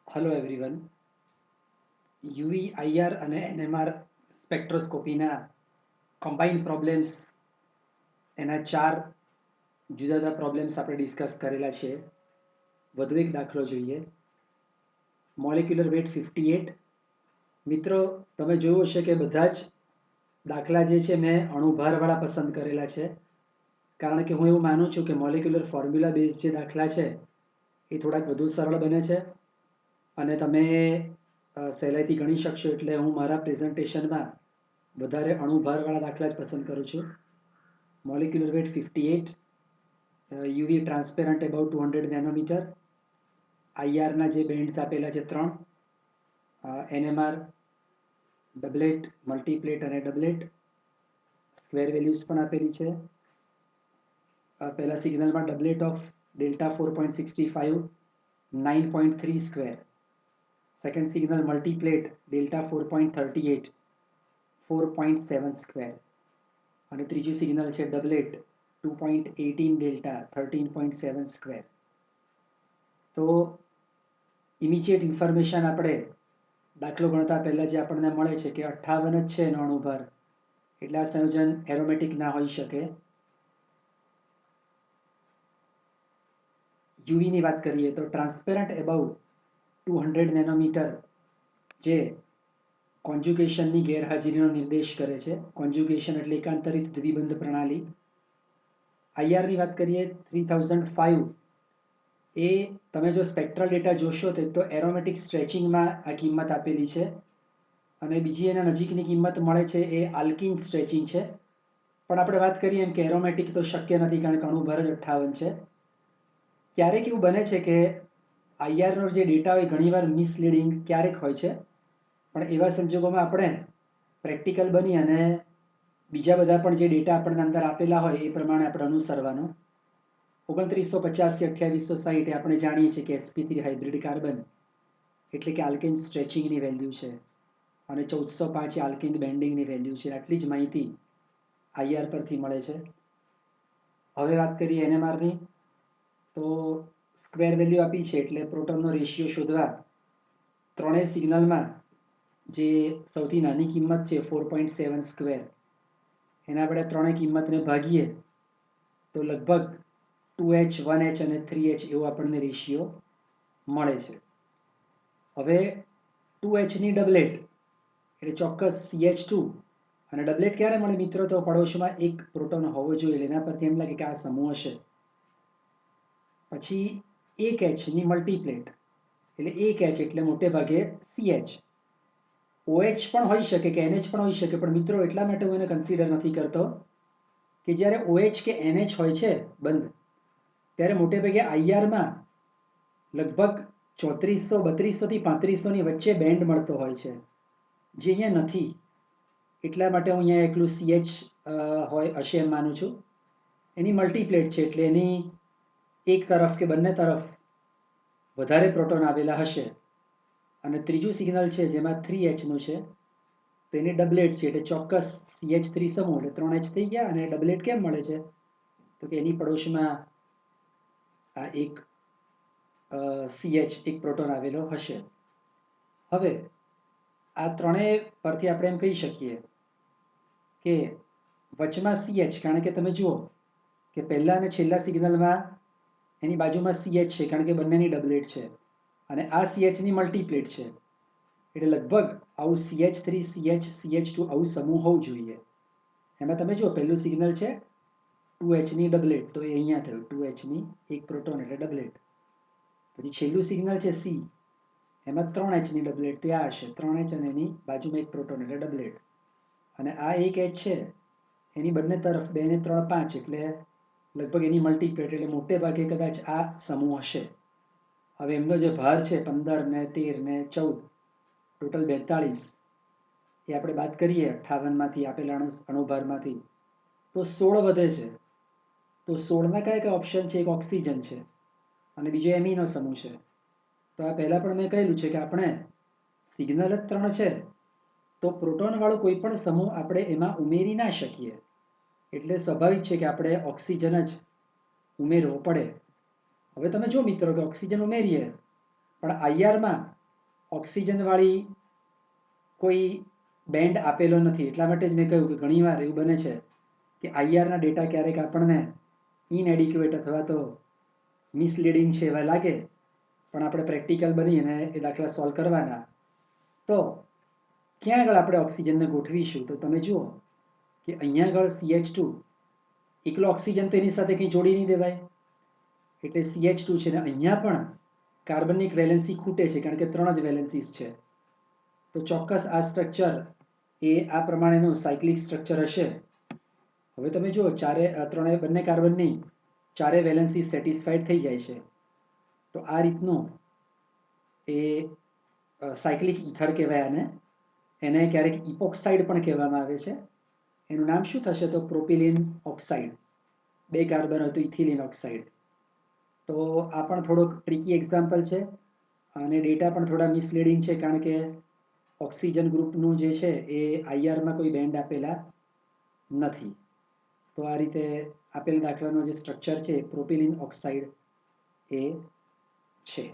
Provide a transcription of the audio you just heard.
Hello everyone. UV IR અને NMR સ્પેક્ટ્રોસ્કોપીના combined problems એના 4 જુદા જુદા પ્રોબ્લેમ્સ આપણે ડિસ્કસ કરેલા છે. વધુ એક દાખલો જોઈએ. Molecular weight 58. મિત્રો, તમે જોયું હશે કે બધા જ દાખલા જે છે મેં અણુભારવાળા પસંદ કરેલા છે, કારણ કે હું એવું માનું છું કે મોલેક્યુલર ફોર્મ્યુલા બેઝ જે દાખલા છે એ થોડાક વધુ સરળ બને છે અને તમે સહેલાઈથી ગણી શકશો. એટલે હું મારા પ્રેઝન્ટેશનમાં વધારે અણુભારવાળા દાખલા જ પસંદ કરું છું. Molecular weight 58, UV transparent about 200 nanometer, આઈઆરના જે બેન્ડ્સ આપેલા છે 3, એનએમઆર ડબલેટ, મલ્ટીપ્લેટ અને ડબલેટ, સ્ક્વેર વેલ્યુઝ પણ આપેલી છે. પહેલા સિગ્નલમાં doublet of delta 4.65, 9.3 square. Second signal multiplet delta 4.38, 4.7 square. અને ત્રીજું સિગ્નલ છે ડબલેટ 2.18 ડેલ્ટા 13.7 સ્ક્વેર. તો ઇમિડિયેટ ઇન્ફોર્મેશન આપણે દાખલો ગણતા પહેલાં જે આપણને મળે છે કે 58 જ છે એનો અણુભાર, એટલે આ સંયોજન એરોમેટિક ના હોઈ શકે. યુવીની વાત કરીએ તો ટ્રાન્સપેરન્ટ અબાઉટ 200 નેનોમીટર જે કોન્જ્યુગેશનની ગેરહાજરીનો નિર્દેશ કરે છે. કોન્જ્યુગેશન એટલે એકાંતરિત દ્વિબંધ પ્રણાલી. આઈઆરની વાત કરીએ 3005, એ તમે જો સ્પેક્ટ્રલ ડેટા જોશો તો એરોમેટિક સ્ટ્રેચિંગમાં આ કિંમત આપેલી છે, અને બીજી એના નજીકની કિંમત મળે છે એ આલ્કિન સ્ટ્રેચિંગ છે. પણ આપણે વાત કરીએ એમ કે એરોમેટિક તો શક્ય નથી, કારણ કે અણુભાર જ 58 છે. ક્યારેક એવું બને છે કે આઈઆરનો જે ડેટા હોય ઘણીવાર મિસલીડિંગ ક્યારેક હોય છે, પણ એવા સંજોગોમાં આપણે પ્રેક્ટિકલ બની અને બીજા બધા પણ જે ડેટા આપણને અંદર આપેલા હોય એ પ્રમાણે આપણે અનુસરવાનું. 2985, 2860 એ આપણે જાણીએ છીએ કે sp3 હાઇબ્રિડ કાર્બન એટલે કે આલ્કેન સ્ટ્રેચિંગની વેલ્યુ છે, અને 1405 આલ્કેન બેન્ડિંગની વેલ્યુ છે. આટલી જ માહિતી આઈઆર પરથી મળે છે. હવે વાત કરીએ એનએમઆરની, તો સ્ક્વેર વેલ્યુ આપી છે એટલે પ્રોટોનનો રેશિયો શોધવા ત્રણેય સિગ્નલમાં જે સૌથી નાની કિંમત છે 4.7 સ્ક્વેર, એના આપણે ત્રણેય કિંમતને ભાગીએ તો લગભગ 2H, 1H અને 3H એવો આપણને રેશિયો મળે છે. હવે 2Hની ડબલેટ એટલે ચોક્કસ CH2, અને ડબલેટ ક્યારે મળે મિત્રો? તો પડોશમાં એક પ્રોટોન હોવો જોઈએ, એના પરથી એમ લાગે કે આ સમૂહ હશે. પછી 1Hની મલ્ટીપ્લેટ એટલે 1H એટલે મોટે ભાગે CH. OH પણ હોઈ શકે કે NH પણ હોઈ શકે, પણ મિત્રો એટલા માટે હું એને કન્સિડર નથી કરતો કે જ્યારે OH કે NH હોય છે બંધ, ત્યારે મોટે ભાગે આઈઆરમાં લગભગ 3400, 3200 થી 3500ની વચ્ચે બેન્ડ મળતો હોય છે, જે અહીંયા નથી. એટલા માટે હું અહીંયા એકલું CH હોય હશે એમ માનું છું. એની મલ્ટીપ્લેટ છે એટલે એની એક તરફ કે બંને તરફ વધારે પ્રોટોન આવેલા હશે. અને ત્રીજું સિગ્નલ છે જેમાં 3Hનું છે, તો એની ડબલેટ છે એટલે ચોક્કસ CH3 સમૂહ એટલે 3H થઈ ગયા. અને ડબલેટ કેમ મળે છે? તો કે એની પડોશમાં આ એક CH એક પ્રોટોન આવેલો હશે. હવે આ ત્રણેય પરથી આપણે એમ કહી શકીએ કે વચમાં CH, કારણ કે તમે જુઓ કે પહેલા અને છેલ્લા સિગ્નલમાં એની બાજુમાં CH છે, કારણ કે બંનેની ડબલેટ છે, અને આ CHની મલ્ટીપ્લેટ છે, એટલે લગભગ આવું CH3 CH CH2 આવું સમૂહ હોવું જોઈએ. એમાં તમે જુઓ પહેલું સિગ્નલ છે 2Hની ડબલેટ, તો એ અહીંયા થયું 2Hની એક પ્રોટોન એટલે ડબલેટ. પછી છેલ્લું સિગ્નલ છે C, એમાં 3Hની ડબલેટ, તે આ હશે 3H અને એની બાજુમાં એક પ્રોટોન એટલે ડબલેટ. અને આ એક H છે, એની બંને તરફ 2 ને 3 5 એટલે લગભગ એની મલ્ટીપ્લેટ, એટલે મોટે ભાગે કદાચ આ સમૂહ હશે. હવે એમનો જે ભાર છે 15 ને 13 ને 14, ટોટલ 42, એ આપણે બાદ કરીએ 58માંથી આપેલા અણુભારમાંથી, તો 16 વધે છે. તો 16ના કયા કયા ઓપ્શન છે? એક ઓક્સિજન છે અને બીજો એમિનો સમૂહ છે. તો આ પહેલાં પણ મેં કહેલું છે કે આપણે સિગ્નલ જ 3 છે, તો પ્રોટોનવાળો કોઈ પણ સમૂહ આપણે એમાં ઉમેરી ના શકીએ, એટલે સ્વાભાવિક છે કે આપણે ઓક્સિજન જ ઉમેરવો પડે. હવે તમે જો મિત્રો કે ઓક્સિજન ઉમેરીએ, પણ આઈઆરમાં ઓક્સિજનવાળી કોઈ બેન્ડ આપેલો નથી. એટલા માટે જ મેં કહ્યું કે ઘણીવાર એવું બને છે કે આઈઆરના ડેટા ક્યારેક આપણને ઇનએડિક્યુએટ અથવા તો મિસલીડિંગ છે એવા લાગે, પણ આપણે પ્રેક્ટિકલ બની અને એ દાખલા સોલ્વ કરવાના. તો ક્યાં આગળ આપણે ઓક્સિજનને ગોઠવીશું? તો તમે જુઓ કે અહીંયા આગળ CH2 એકલો ઓક્સિજન તો એની સાથે કંઈ જોડી નહીં દેવાય, એટલે CH2 છે ને અહીંયા પણ કાર્બનની એક વેલેન્સી ખૂટે છે, કારણ કે 3 જ વેલેન્સીસ છે. તો ચોક્કસ આ સ્ટ્રક્ચર એ આ પ્રમાણેનું સાયક્લિક સ્ટ્રક્ચર હશે. હવે તમે જુઓ બંને કાર્બનની ચારે વેલેન્સી સેટિસ્ફાઈડ થઈ જાય છે. તો આ રીતનું એ સાયક્લિક ઇથર કહેવાય આને. એને ક્યારેક ઇપોક્સાઇડ પણ કહેવામાં આવે છે. એનું નામ શું થશે? તો પ્રોપિલિન ઓક્સાઇડ. 2 કાર્બન હોય તો ઇથિલિન ઓક્સાઇડ. તો આ પણ થોડોક ટ્રિકી એક્ઝામ્પલ છે અને ડેટા પણ થોડા મિસલીડિંગ છે, કારણ કે ઓક્સિજન ગ્રુપનું જે છે એ આઈઆરમાં કોઈ બેન્ડ આપેલા નથી. તો આ રીતે આપેલ દાખલાનો જે સ્ટ્રક્ચર છે પ્રોપિલિન ઓક્સાઇડ એ છે.